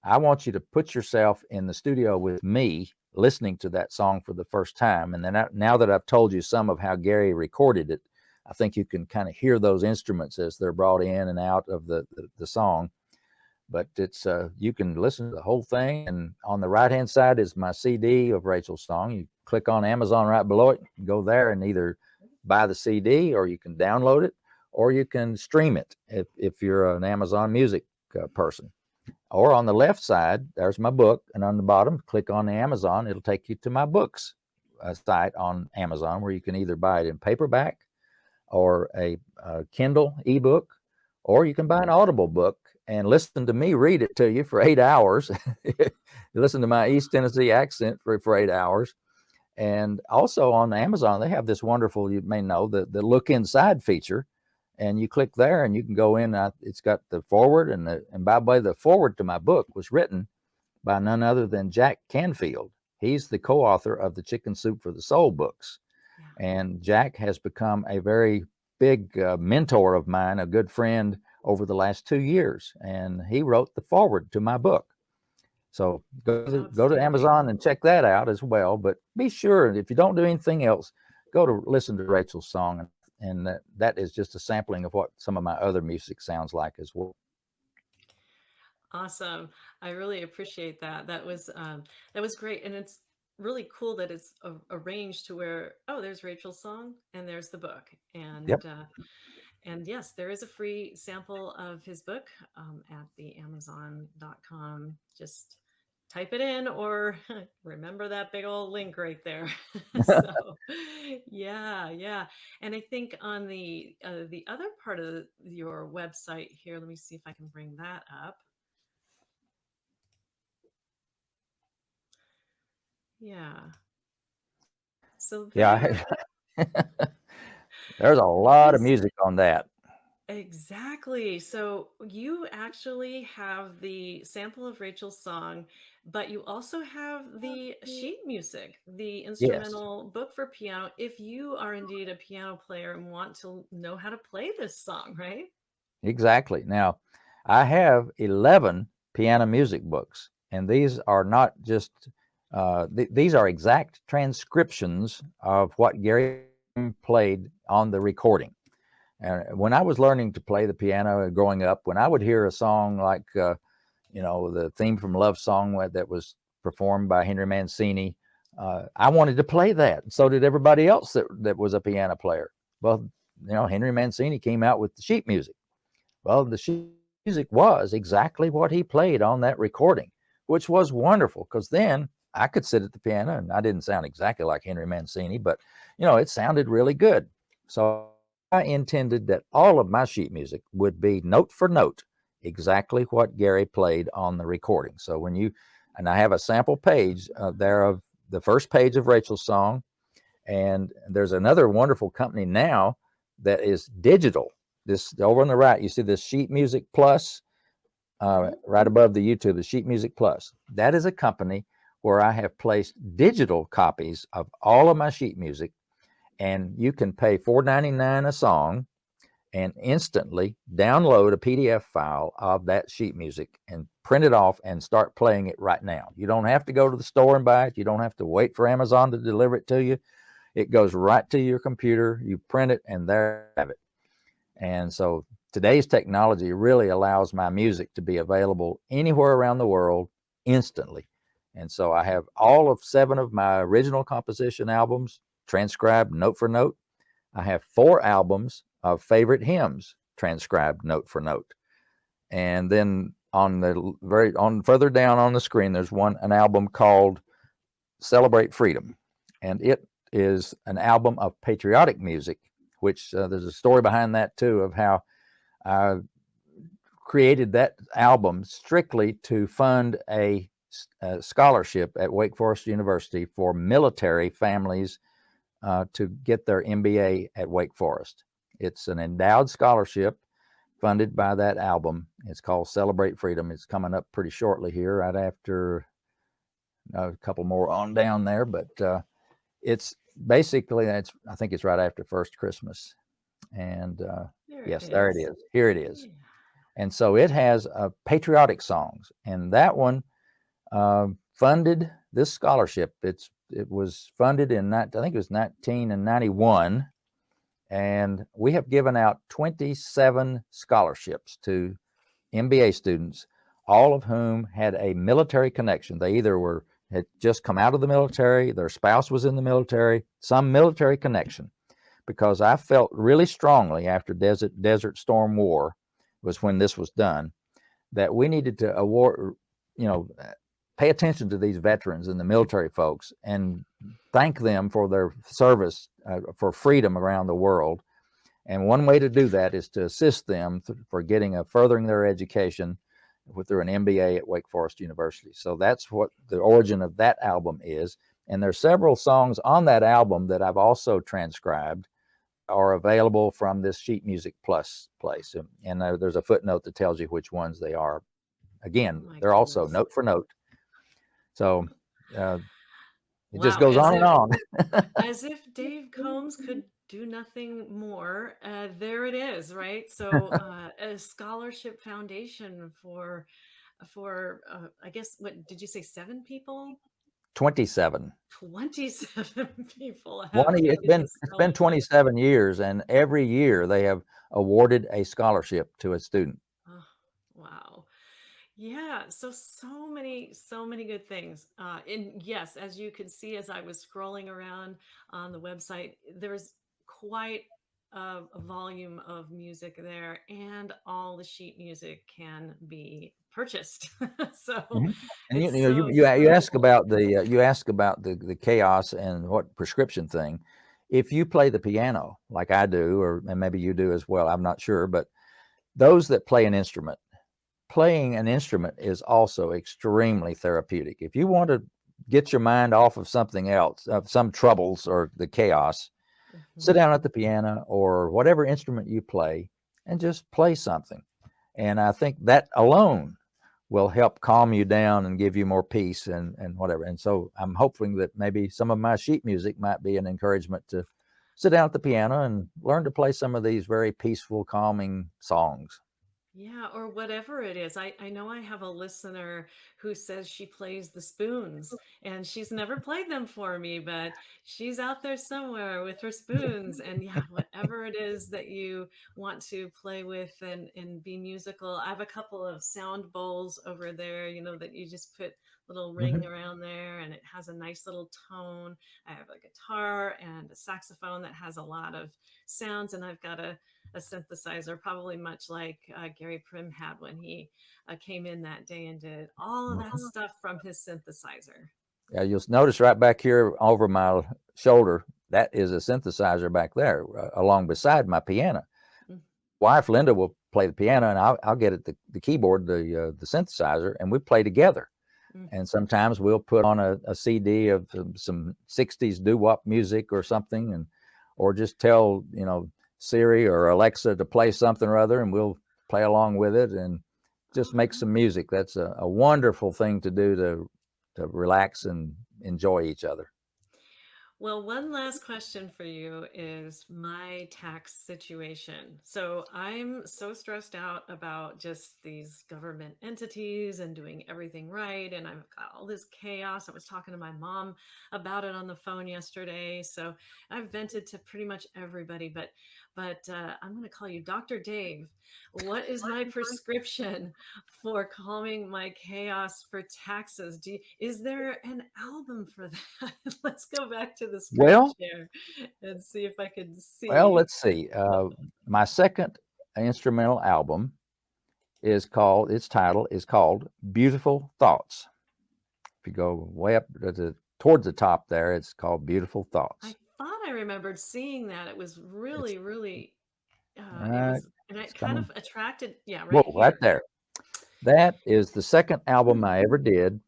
I want you to put yourself in the studio with me listening to that song for the first time. And then now that I've told you some of how Gary recorded it, I think you can kind of hear those instruments as they're brought in and out of the song. But it's you can listen to the whole thing. And on the right hand side is my CD of Rachel's song. You click on Amazon right below it, go there and either buy the CD, or you can download it, or you can stream it if you're an Amazon Music person. Or on the left side, there's my book. And on the bottom, click on the Amazon. It'll take you to my books site on Amazon, where you can either buy it in paperback or a Kindle ebook, or you can buy an Audible book and listen to me read it to you for 8 hours. You listen to my East Tennessee accent for 8 hours. And also on Amazon, they have this wonderful, you may know, the look inside feature, and you click there and you can go in. It's got the forward, and by the way, the forward to my book was written by none other than Jack Canfield. He's the co-author of the Chicken Soup for the Soul books, Yeah. and Jack has become a very big mentor of mine, a good friend over the last 2 years, and he wrote the forward to my book. So go to Outstanding. Amazon and check that out as well. But be sure, if you don't do anything else, go to listen to Rachel's song, and that is just a sampling of what some of my other music sounds like as well. Awesome. I really appreciate that. That was great, and it's really cool that it's arranged to where, oh, there's Rachel's song and there's the book, Yep. and yes, there is a free sample of his book at the Amazon.com. Just type it in, or remember that big old link right there. So, yeah, yeah. And I think on the other part of your website here, let me see if I can bring that up. Yeah. So Yeah. there, There's a lot of this music on that. Exactly. So you actually have the sample of Rachel's song, but you also have the sheet music, the Yes, instrumental book for piano, if you are indeed a piano player and want to know how to play this song, right? exactly. Now, I have 11 piano music books, and these are not just, these are exact transcriptions of what Gary played on the recording. And when I was learning to play the piano growing up, when I would hear a song like, the theme from Love Song that was performed by Henry Mancini, I wanted to play that. So did everybody else that was a piano player. Well, Henry Mancini came out with the sheet music. Well, the sheet music was exactly what he played on that recording, which was wonderful because then I could sit at the piano and I didn't sound exactly like Henry Mancini, but it sounded really good. So I intended that all of my sheet music would be note for note exactly what Gary played on the recording. So and I have a sample page there of the first page of Rachel's song, and there's another wonderful company now that is digital. This over on the right, you see this Sheet Music Plus, Mhm. right above the YouTube, the Sheet Music Plus. That is a company where I have placed digital copies of all of my sheet music, and you can pay $4.99 a song and instantly download a PDF file of that sheet music and print it off and start playing it right now. You don't have to go to the store and buy it. You don't have to wait for Amazon to deliver it to you. It goes right to your computer. You print it, and there you have it. And so today's technology really allows my music to be available anywhere around the world instantly. And so I have all of 7 of my original composition albums transcribed note for note. I have 4 albums of favorite hymns transcribed note for note. And then on further down on the screen, there's an album called Celebrate Freedom. And it is an album of patriotic music, which there's a story behind that too of how I created that album strictly to fund a scholarship at Wake Forest University for military families to get their MBA at Wake Forest. It's an endowed scholarship funded by that album. It's called Celebrate Freedom. It's coming up pretty shortly here, right after a couple more on down there, but it's basically I think it's right after first Christmas, and There it yes, there it is. is. Here it is, Yeah. and so it has patriotic songs, and that one funded this scholarship. It was funded in I think it was 1991, and we have given out 27 scholarships to MBA students, all of whom had a military connection. They either had just come out of the military, their spouse was in the military, some military connection. Because I felt really strongly after Desert Storm War was when this was done, that we needed to you know, pay attention to these veterans and the military folks and thank them for their service for freedom around the world. And one way to do that is to assist them for furthering their education through an MBA at Wake Forest University. So that's what the origin of that album is. And there's several songs on that album that I've also transcribed are available from this Sheet Music Plus place. And there's a footnote that tells you which ones they are. Oh Again, my they're also goodness. note for note. So uh, it just Wow, goes on and on. as if Dave Combs could do nothing more. There it is, right? So, a scholarship foundation for I guess what did you say? 7 people? 27. 27 people have 20, taken this it's been scholarship. 27 years, and every year they have awarded a scholarship to a student. Oh, wow. Yeah, so many good things. And yes, as you could see as I was scrolling around on the website, there's quite a volume of music there, and all the sheet music can be purchased. So Mhm. And it's so you ask cool. about the chaos and what prescription thing. If you play the piano like I do, and maybe you do as well, I'm not sure, but those that play an instrument, playing an instrument is also extremely therapeutic. If you want to get your mind off of something else, of some troubles or the chaos, sit Mhm. down at the piano or whatever instrument you play and just play something. And I think that alone will help calm you down and give you more peace and whatever. And so I'm hoping that maybe some of my sheet music might be an encouragement to sit down at the piano and learn to play some of these very peaceful, calming songs. Yeah, or whatever it is. I know I have a listener who says she plays the spoons and she's never played them for me, but she's out there somewhere with her spoons. And yeah, whatever it is that you want to play with and be musical. I have a couple of sound bowls over there, that you just put little ring Mhm. around there and it has a nice little tone. I have a guitar and a saxophone that has a lot of sounds, and I've got a synthesizer, probably much like Gary Prim had when he came in that day and did all of that stuff from his synthesizer. Yeah, you'll notice right back here over my shoulder, that is a synthesizer back there, along beside my piano. Mm, Wife Linda will play the piano, and I'll get at the keyboard, the synthesizer, and we play together. mm. And sometimes we'll put on a CD of some 60s doo-wop music or something, or just tell Siri or Alexa to play something or other, and we'll play along with it and just make some music. That's a wonderful thing to do to relax and enjoy each other. Well, one last question for you is my tax situation. So I'm so stressed out about just these government entities and doing everything right. And I've got all this chaos. I was talking to my mom about it on the phone yesterday. So I've vented to pretty much everybody, but I'm going to call you Dr. Dave. What is my prescription for calming my chaos for taxes? Is there an album for that? Let's go back to the screen Well, share and see if I can well, see. let's see. My second instrumental album its title is called Beautiful Thoughts. If you go way up towards the top there, it's called Beautiful I Thoughts. thought I remembered seeing that. It was It's really, really, it uh, was, and it it's kind coming. of attracted, yeah, Whoa, right right here. there. That is the second album I ever did.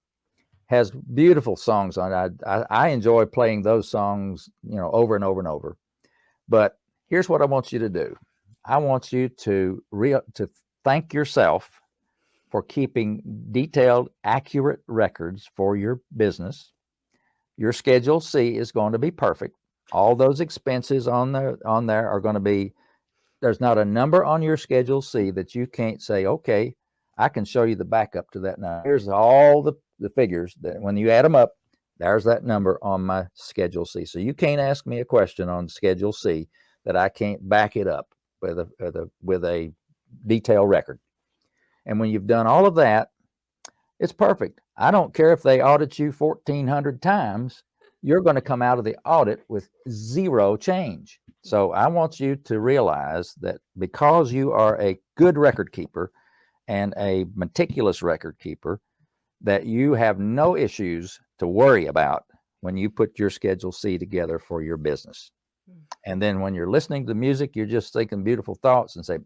Has beautiful songs on it. I enjoy playing those songs, over and over and over. But here's what I want you to do. I want you to thank yourself for keeping detailed, accurate records for your business. Your Schedule C is going to be perfect. All those expenses on there are going to be. There's not a number on your Schedule C that you can't say, okay, I can show you the backup to that number. Here's all the figures that when you add them up, there's that number on my Schedule C. So you can't ask me a question on Schedule C that I can't back it up with a detailed record. And when you've done all of that, it's perfect. I don't care if they audit you 1,400 times, you're going to come out of the audit with zero change. So I want you to realize that because you are a good record keeper and a meticulous record keeper, that you have no issues to worry about when you put your Schedule C together for your business. Mm. And then when you're listening to music, you're just thinking beautiful thoughts and say,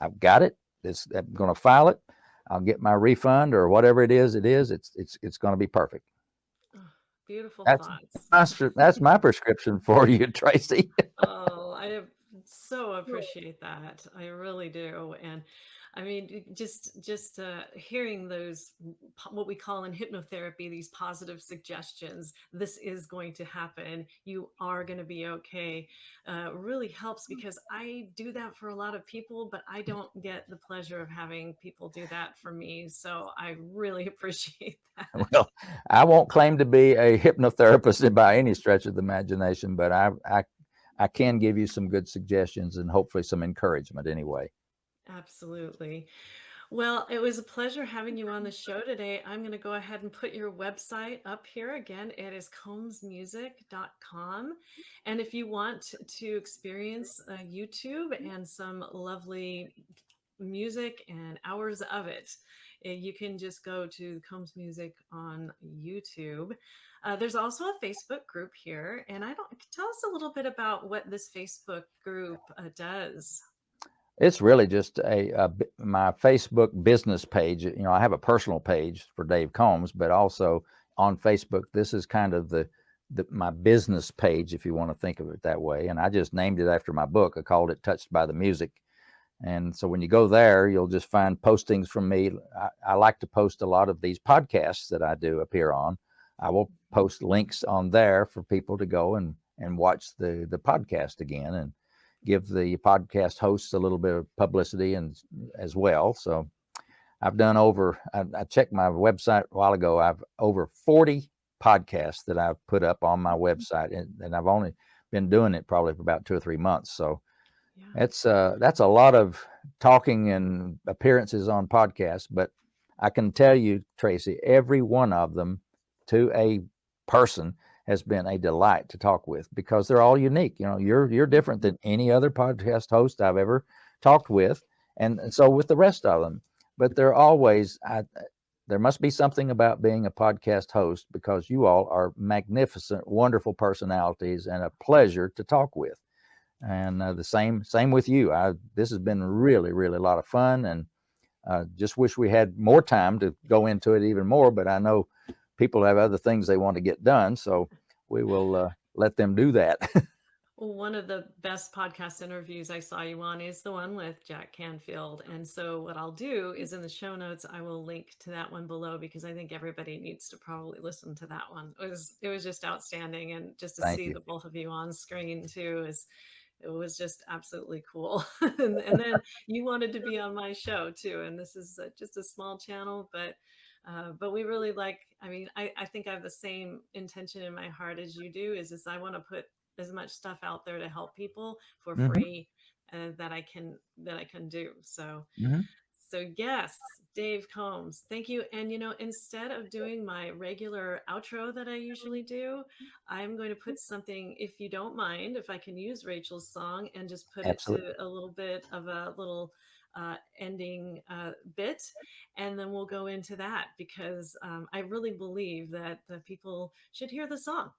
I've got it. I'm going to file it. I'll get my refund or whatever it is. It's going to be perfect. Oh, beautiful That's thoughts. that's my prescription for you, Tracy. Oh, I so appreciate that. I really do. And I mean, just hearing those what we call in hypnotherapy, these positive suggestions. This is going to happen. You are going to be okay. Really helps because I do that for a lot of people, but I don't get the pleasure of having people do that for me. So I really appreciate that. Well, I won't claim to be a hypnotherapist by any stretch of the imagination, but I can give you some good suggestions and hopefully some encouragement anyway. Absolutely. Well, it was a pleasure having you on the show today. I'm going to go ahead and put your website up here again. It is combsmusic.com. And if you want to experience YouTube and some lovely music and hours of it, you can just go to Combs Music on YouTube. There's also a Facebook group here. And I don't tell us a little bit about what this Facebook group does. It's really just my Facebook business page. I have a personal page for Dave Combs, but also on Facebook, this is kind of my business page, if you want to think of it that way. And I just named it after my book. I called it Touched by the Music. And so when you go there, you'll just find postings from me. I like to post a lot of these podcasts that I do appear on. I will post links on there for people to go and watch the podcast again, and give the podcast hosts a little bit of publicity and as well. So I've done I checked my website a while ago. I've over 40 podcasts that I've put up on my website, and I've only been doing it probably for about 2 or 3 months. So Yeah. that's a lot of talking and appearances on podcasts, but I can tell you, Tracy, every one of them to a person has been a delight to talk with, because they're all unique. You're different than any other podcast host I've ever talked with, and so with the rest of them. But they're always there must be something about being a podcast host, because you all are magnificent, wonderful personalities and a pleasure to talk with. And the same with you. This has been really, really a lot of fun, and just wish we had more time to go into it even more. But I know people have other things they want to get done, so we will let them do that. Well, one of the best podcast interviews I saw you on is the one with Jack Canfield. And so, what I'll do is in the show notes, I will link to that one below, because I think everybody needs to probably listen to that one. It was just outstanding, and just to Thank see you. the both of you on screen too is it was just absolutely cool. And then you wanted to be on my show too, and this is just a small channel, but we really like. I mean, I think I have the same intention in my heart as you do. Is I want to put as much stuff out there to help people for Hmm. free, that I can do. So Hmm. so yes, Dave Combs, thank you. And instead of doing my regular outro that I usually do, I'm going to put something, if you don't mind, if I can use Rachel's song and just put it Absolutely. to a little bit of a little ending bit, and then we'll go into that, because I really believe that the people should hear the song.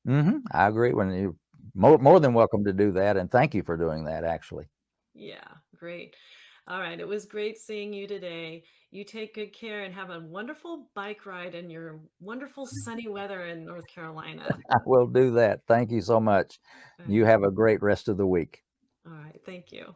I agree. When you more than welcome to do that, and thank you for doing that. Actually, Yeah, great. All right. It was great seeing you today. You take good care and have a wonderful bike ride in your wonderful sunny weather in North Carolina. I will do that. Thank you so much. All You right. have a great rest of the week. All right. Thank you.